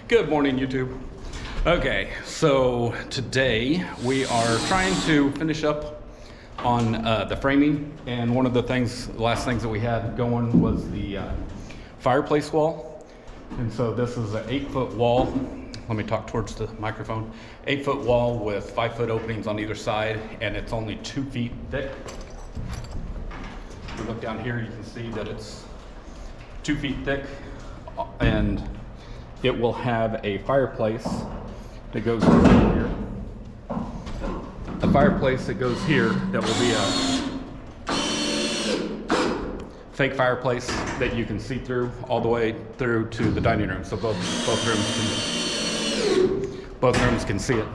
Good morning, YouTube. Okay, so today we are trying to finish up on the framing, and one of the last things that we had going was the fireplace wall. And so this is an 8-foot wall. Let me talk towards the microphone. 8-foot wall with 5-foot openings on either side, and it's only 2 feet thick. If you look down here, you can see that it's 2 feet thick, and it will have a fireplace that goes here. A fireplace that goes here that will be a fake fireplace that you can see through all the way through to the dining room. So both rooms can see it.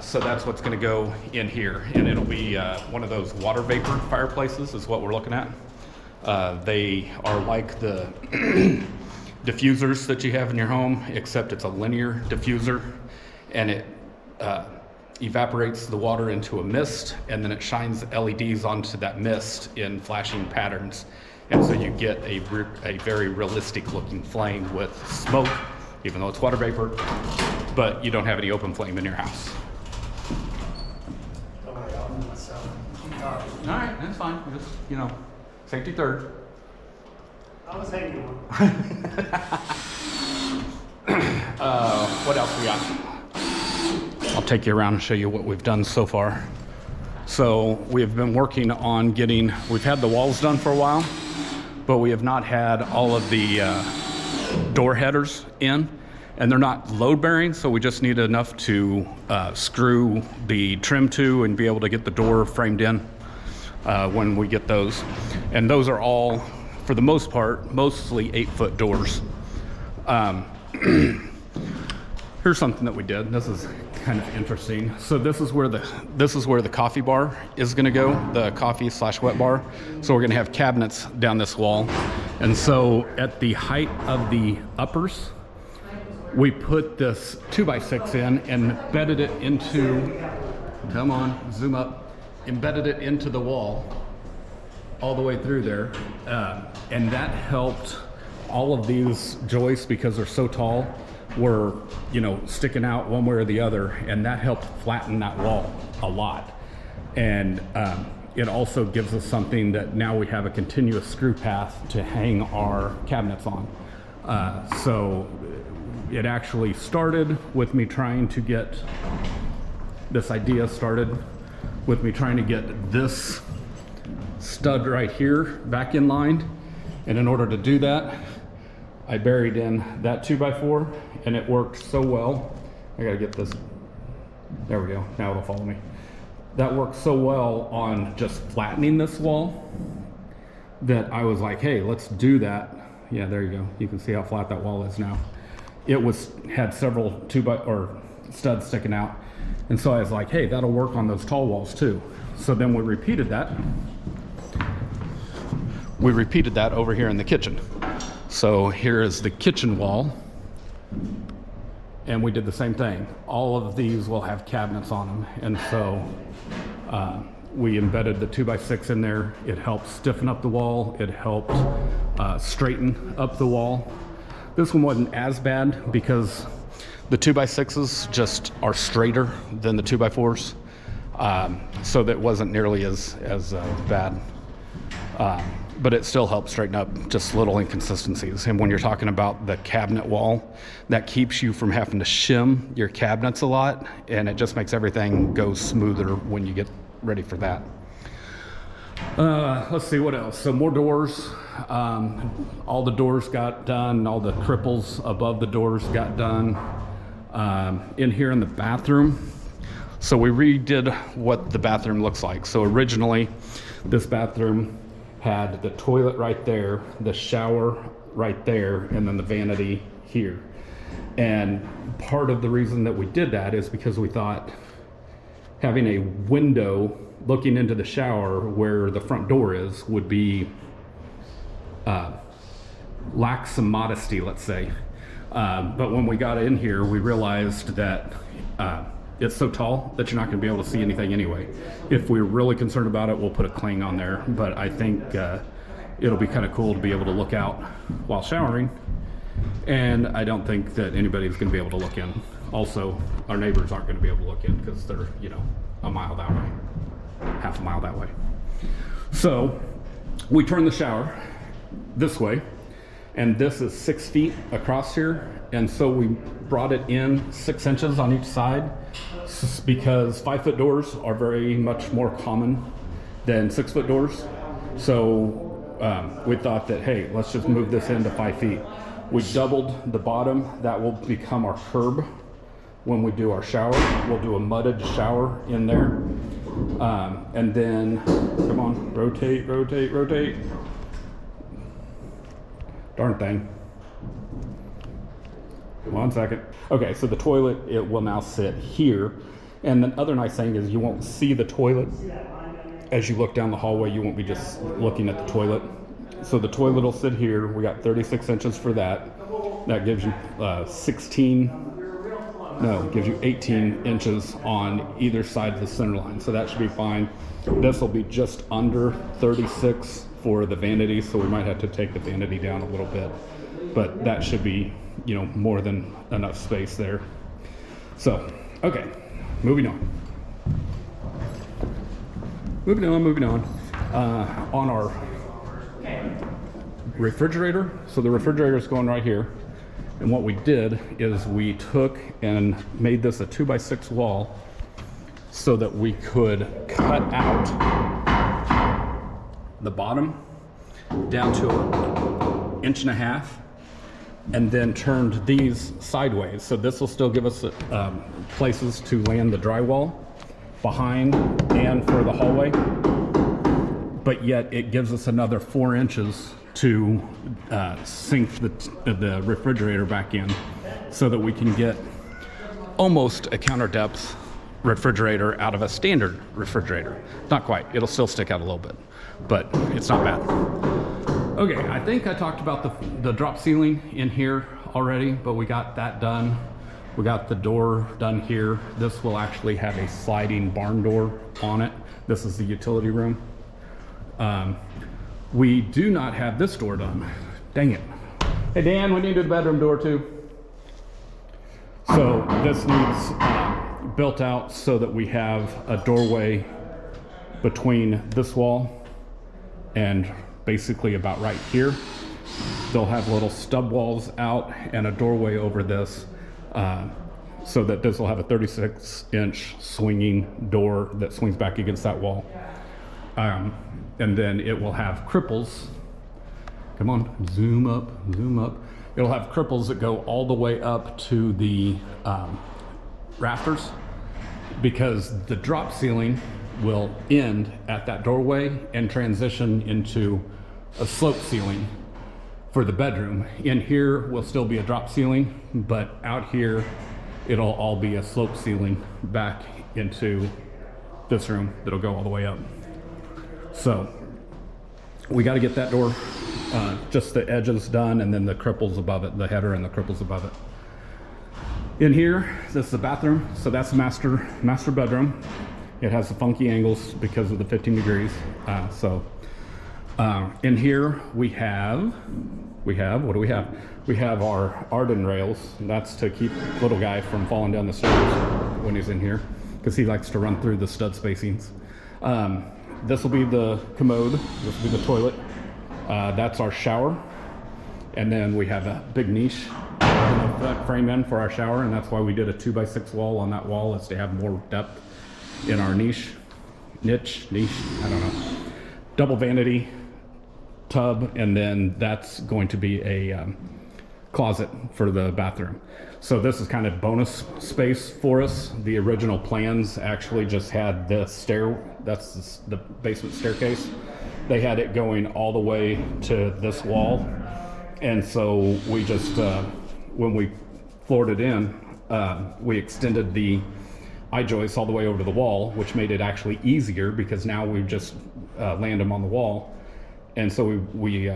So that's what's going to go in here, and it'll be one of those water vapor fireplaces is what we're looking at. They are like the diffusers that you have in your home, except it's a linear diffuser, and it evaporates the water into a mist, and then it shines LEDs onto that mist in flashing patterns, and so you get a very realistic looking flame with smoke, even though it's water vapor, but you don't have any open flame in your house. All All right, that's fine. Just, safety third. I was hanging on. What else we got? I'll take you around and show you what we've done so far. So we've been working on we've had the walls done for a while, but we have not had all of the door headers in, and they're not load bearing, so we just need enough to screw the trim to and be able to get the door framed in when we get those. And those are all, for the most part, mostly 8-foot doors. Here's something that we did. This is kind of interesting. So this is where the coffee bar is going to go, the coffee/wet bar. So we're going to have cabinets down this wall, and so at the height of the uppers, we put this 2x6 in and embedded it into. Come on, zoom up. Embedded it into the wall all the way through there, and that helped. All of these joists, because they're so tall, were sticking out one way or the other, and that helped flatten that wall a lot. And it also gives us something that now we have a continuous screw path to hang our cabinets on. So it actually started with me trying to get this this stud right here back in line, and in order to do that, I buried in that 2x4, and it worked so well. I gotta get this, there we go, now it'll follow me. That worked so well on just flattening this wall that I was like, hey, let's do that. Yeah, there you go, you can see how flat that wall is now. It had several studs sticking out, and so I was like, hey, that'll work on those tall walls too. So then we repeated that over here in the kitchen. So here is the kitchen wall, and we did the same thing. All of these will have cabinets on them, and so we embedded the 2x6 in there. It helped stiffen up the wall. It helped straighten up the wall. This one wasn't as bad because the 2x6s just are straighter than the 2x4s, so that wasn't nearly as bad. But it still helps straighten up just little inconsistencies. And when you're talking about the cabinet wall, that keeps you from having to shim your cabinets a lot, and it just makes everything go smoother when you get ready for that. Let's see what else. So more doors. All the doors got done. All the cripples above the doors got done. In here in the bathroom, so we redid what the bathroom looks like. So originally, this bathroom had the toilet right there, the shower right there, and then the vanity here. And part of the reason that we did that is because we thought having a window looking into the shower where the front door is would be lack some modesty, let's say. But when we got in here, we realized that it's so tall that you're not going to be able to see anything anyway. If we're really concerned about it, we'll put a cling on there, but I think it'll be kind of cool to be able to look out while showering And I don't think that anybody's gonna be able to look in. Also, our neighbors aren't gonna be able to look in because they're, you know, a mile that way, half a mile that way. So we turn the shower this way, and this is 6 feet across here. And so we brought it in 6 inches on each side because 5-foot doors are very much more common than 6-foot doors. So we thought that, hey, let's just move this into 5 feet. We doubled the bottom. That will become our curb when we do our shower. We'll do a mudded shower in there. And then, come on, rotate, rotate, rotate. Darn thing. 1 second. Okay, so the toilet, it will now sit here. And the other nice thing is you won't see the toilet. As you look down the hallway, you won't be just looking at the toilet. So the toilet will sit here. We got 36 inches for that. That gives you 18 inches on either side of the center line. So that should be fine. This will be just under 36 for the vanity. So we might have to take the vanity down a little bit, but that should be, you know, more than enough space there. So, okay, moving on. Moving on. On our refrigerator. So the refrigerator is going right here. And what we did is we took and made this a 2x6 wall so that we could cut out the bottom down to 1.5 inches and then turned these sideways. So this will still give us places to land the drywall behind and for the hallway, but yet it gives us another 4 inches to sink the refrigerator back in so that we can get almost a counter depth refrigerator out of a standard refrigerator. Not quite, it'll still stick out a little bit, but it's not bad. Okay, I think I talked about the drop ceiling in here already, but we got that done. We got the door done here. This will actually have a sliding barn door on it. This is the utility room. We do not have this door done. Dang it. Hey Dan, we need to do the bedroom door too. So this needs built out so that we have a doorway between this wall and basically about right here. They'll have little stub walls out and a doorway over this so that this will have a 36-inch swinging door that swings back against that wall. And then it will have cripples. Come on, zoom up, zoom up. It'll have cripples that go all the way up to the rafters, because the drop ceiling will end at that doorway and transition into a slope ceiling for the bedroom. In here will still be a drop ceiling, but out here it'll all be a slope ceiling back into this room that'll go all the way up. So we got to get that door, just the edges done, and then the cripples above it, the header and the cripples above it. In here, this is the bathroom. So that's the master bedroom. It has the funky angles because of the 15 degrees. In here we have, what do we have? We have our Arden rails. That's to keep little guy from falling down the stairs when he's in here, because he likes to run through the stud spacings. This will be the commode. This will be the toilet. That's our shower. And then we have a big niche frame in for our shower, and that's why we did a 2x6 wall on that wall, is to have more depth in our niche, I don't know. Double vanity tub, and then that's going to be a closet for the bathroom. So this is kind of bonus space for us. The original plans actually just had the stair, that's the basement staircase. They had it going all the way to this wall. And so we just, when we floored it in, we extended the I-joists all the way over to the wall, which made it actually easier, because now we just land them on the wall. And so we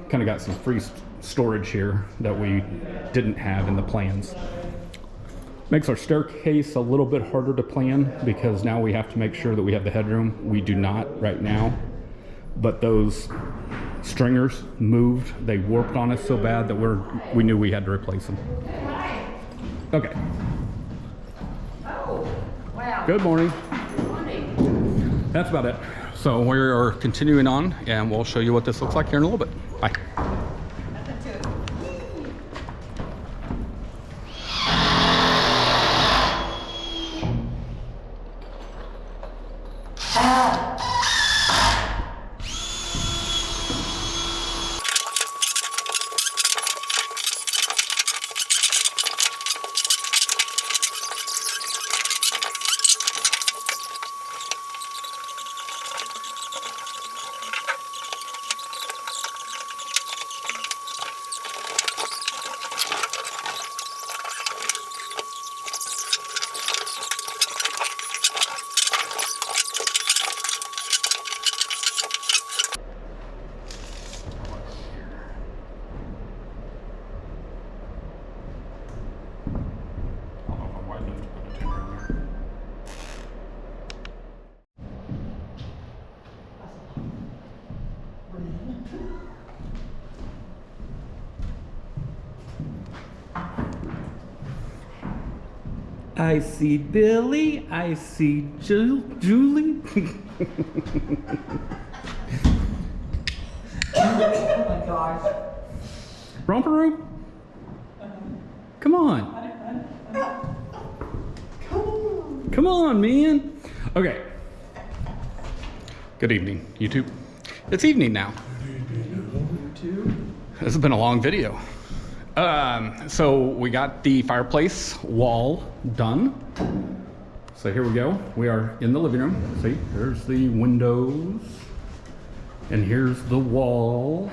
kind of got some free storage here that we didn't have in the plans. Makes our staircase a little bit harder to plan, because now we have to make sure that we have the headroom. We do not right now, but those stringers moved. They warped on us so bad that we knew we had to replace them. Okay. Oh, wow. Good morning. Good morning. That's about it. So we are continuing on, and we'll show you what this looks like here in a little bit. Bye. Nothing to it. I see Billy. I see Julie. Oh my gosh. Romper room? Come on. Come on, man. Okay. Good evening, YouTube. It's evening now. This has been a long video. So we got the fireplace wall done. So here we go. We are in the living room. See, there's the windows. And here's the wall.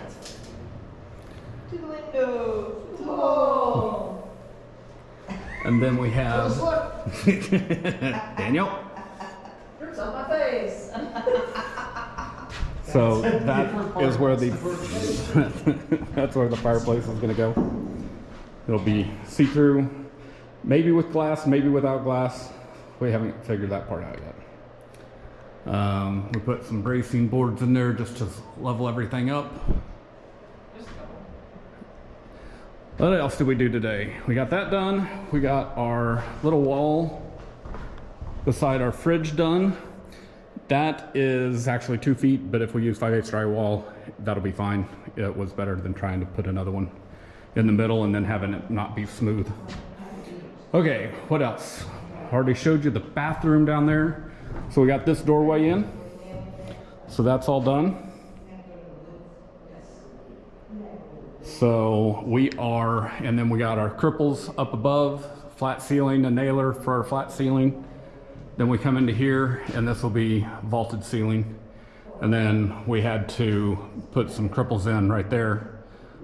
To the window. Whoa. And then we have Daniel. It's on my face. So that is where the that's where the fireplace is going to go. It'll be see-through, maybe with glass, maybe without glass. We haven't figured that part out yet. We put some bracing boards in there just to level everything up. What else did we do today? We got that done. We got our little wall beside our fridge done. That is actually 2 feet, but if we use 5/8 drywall, that'll be fine. It was better than trying to put another one in the middle and then having it not be smooth. Okay, what else? Already showed you the bathroom down there. So we got this doorway in. So that's all done. So we are, and then we got our cripples up above, flat ceiling, a nailer for our flat ceiling. Then we come into here and this will be vaulted ceiling. And then we had to put some cripples in right there.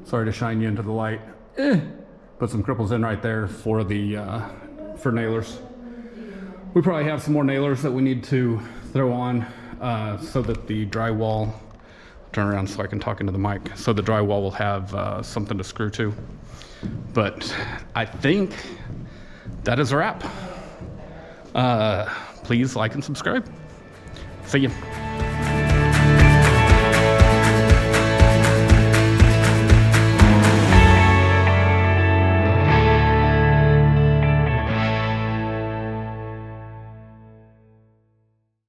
Sorry to shine you into the light. Put some cripples in right there for the for nailers. We probably have some more nailers that we need to throw on so that the drywall, turn around so I can talk into the mic, so the drywall will have something to screw to. But I think that is a wrap. Please like and subscribe. See ya.